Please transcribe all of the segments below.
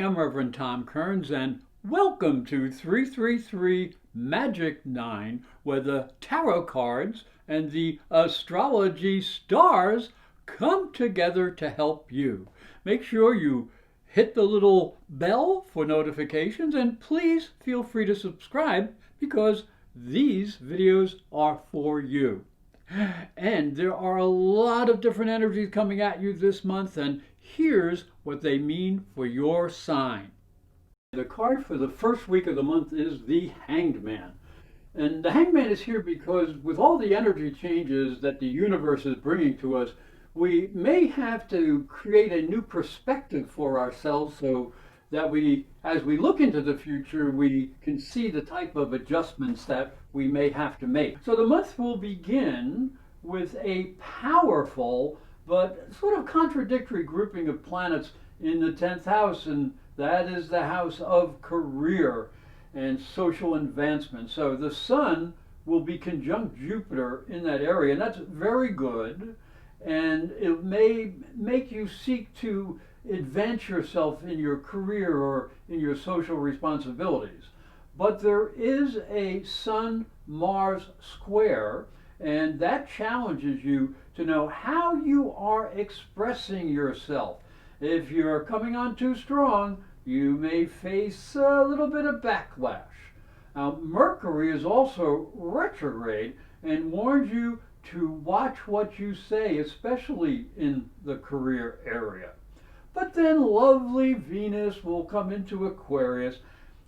I'm Reverend Tom Kearns, and welcome to 333 Magic 9, where the tarot cards and the astrology stars come together to help you. Make sure you hit the little bell for notifications, and please feel free to subscribe because these videos are for you. And there are a lot of different energies coming at you this month, and here's what they mean for your sign. The card for the first week of the month is the Hanged Man. And the Hanged Man is here because with all the energy changes that the universe is bringing to us, we may have to create a new perspective for ourselves so that as we look into the future, we can see the type of adjustments that we may have to make. So the month will begin with a powerful but sort of contradictory grouping of planets in the 10th house, and that is the house of career and social advancement. So the Sun will be conjunct Jupiter in that area, and that's very good, and it may make you seek to advance yourself in your career or in your social responsibilities. But there is a Sun-Mars square, and that challenges you to know how you are expressing yourself. If you're coming on too strong, you may face a little bit of backlash. Now, Mercury is also retrograde and warns you to watch what you say, especially in the career area. But then lovely Venus will come into Aquarius,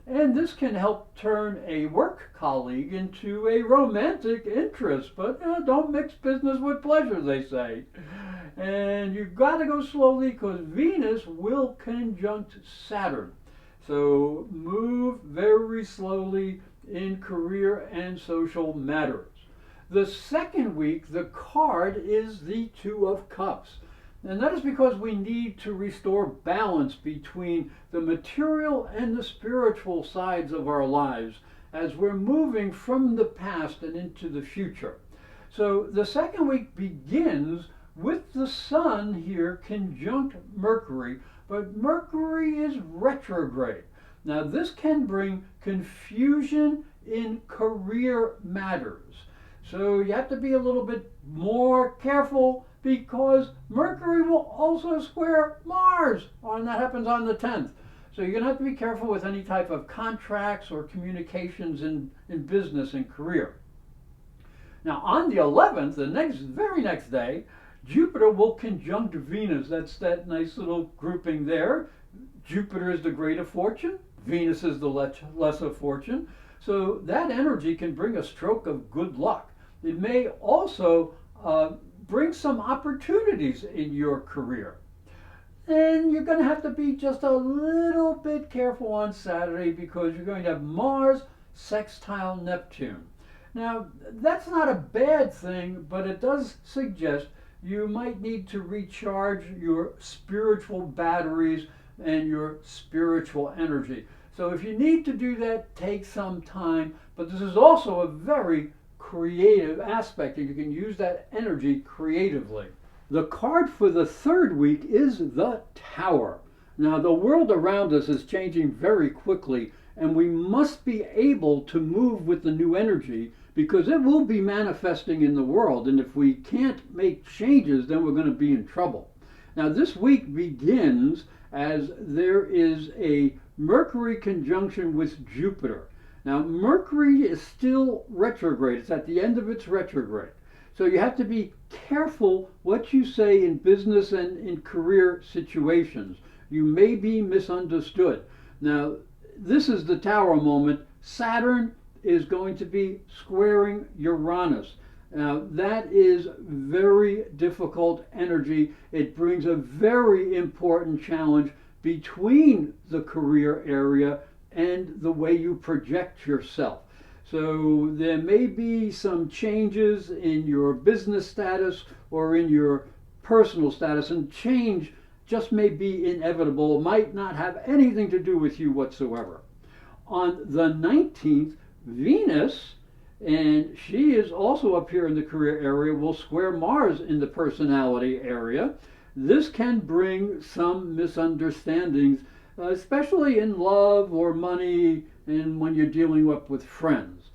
and this can help turn a work colleague into a romantic interest. But don't mix business with pleasure, they say. And you've got to go slowly because Venus will conjunct Saturn. So move very slowly in career and social matters. The second week, the card is the Two of Cups. And that is because we need to restore balance between the material and the spiritual sides of our lives as we're moving from the past and into the future. So the second week begins with the Sun here conjunct Mercury, but Mercury is retrograde. Now this can bring confusion in career matters. So you have to be a little bit more careful because Mercury will also square Mars, and that happens on the 10th. So you're going to have to be careful with any type of contracts or communications in business and career. Now on the 11th, the very next day, Jupiter will conjunct Venus. That's that nice little grouping there. Jupiter is the greater fortune, Venus is the lesser fortune. So that energy can bring a stroke of good luck. It may also bring some opportunities in your career. And you're going to have to be just a little bit careful on Saturday because you're going to have Mars sextile Neptune. Now, that's not a bad thing, but it does suggest you might need to recharge your spiritual batteries and your spiritual energy. So if you need to do that, take some time, but this is also a very creative aspect, and you can use that energy creatively. The card for the third week is the Tower. Now, the world around us is changing very quickly, and we must be able to move with the new energy because it will be manifesting in the world, and if we can't make changes, then we're going to be in trouble. Now, this week begins as there is a Mercury conjunction with Jupiter. Now, Mercury is still retrograde. It's at the end of its retrograde. So you have to be careful what you say in business and in career situations. You may be misunderstood. Now, this is the Tower moment. Saturn is going to be squaring Uranus. Now, that is very difficult energy. It brings a very important challenge between the career area and the way you project yourself. So there may be some changes in your business status or in your personal status, and change just may be inevitable. It might not have anything to do with you whatsoever. On the 19th, Venus, and she is also up here in the career area, will square Mars in the personality area. This can bring some misunderstandings especially in love or money and when you're dealing with friends.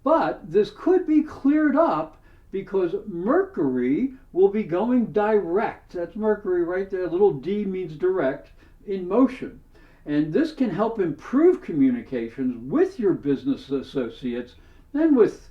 But this could be cleared up because Mercury will be going direct. That's Mercury right there. Little d means direct, in motion. And this can help improve communications with your business associates and with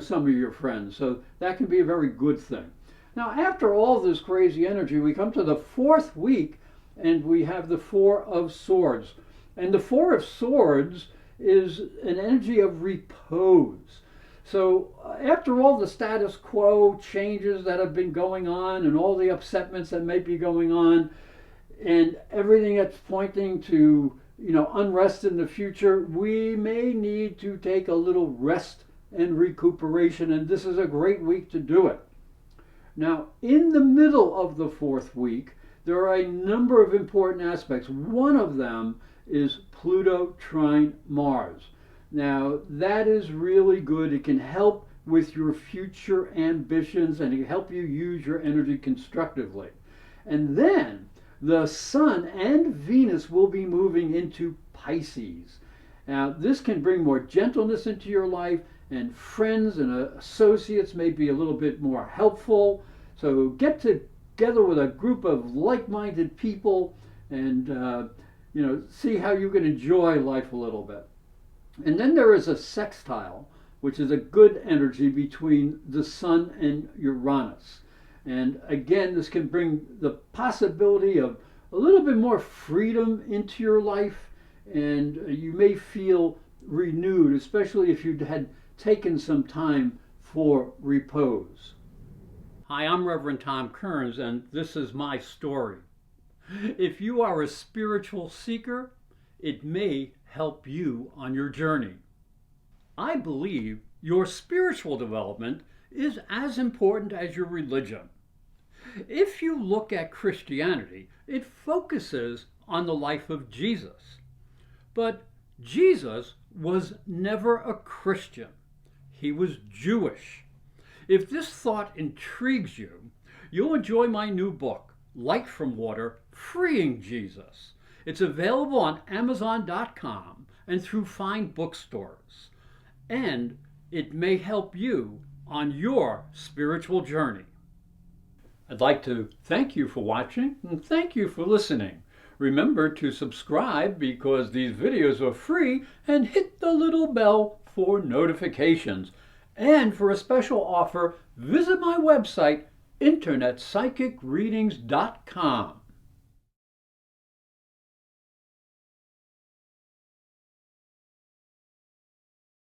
some of your friends. So that can be a very good thing. Now, after all this crazy energy, we come to the fourth week and we have the Four of Swords. And the Four of Swords is an energy of repose. So after all the status quo changes that have been going on and all the upsetments that may be going on and everything that's pointing to unrest in the future, we may need to take a little rest and recuperation, and this is a great week to do it. Now, in the middle of the fourth week, there are a number of important aspects. One of them is Pluto trine Mars. Now, that is really good. It can help with your future ambitions and it can help you use your energy constructively. And then the Sun and Venus will be moving into Pisces. Now, this can bring more gentleness into your life, and friends and associates may be a little bit more helpful. So get together with a group of like-minded people and see how you can enjoy life a little bit. And then there is a sextile, which is a good energy between the Sun and Uranus. And again, this can bring the possibility of a little bit more freedom into your life, and you may feel renewed, especially if you had taken some time for repose. Hi, I'm Reverend Tom Kearns, and this is my story. If you are a spiritual seeker, it may help you on your journey. I believe your spiritual development is as important as your religion. If you look at Christianity, it focuses on the life of Jesus. But Jesus was never a Christian. He was Jewish. If this thought intrigues you, you'll enjoy my new book, Light from Water, Freeing Jesus. It's available on Amazon.com and through fine bookstores. And it may help you on your spiritual journey. I'd like to thank you for watching and thank you for listening. Remember to subscribe because these videos are free and hit the little bell for notifications. And for a special offer, visit my website, internetpsychicreadings.com.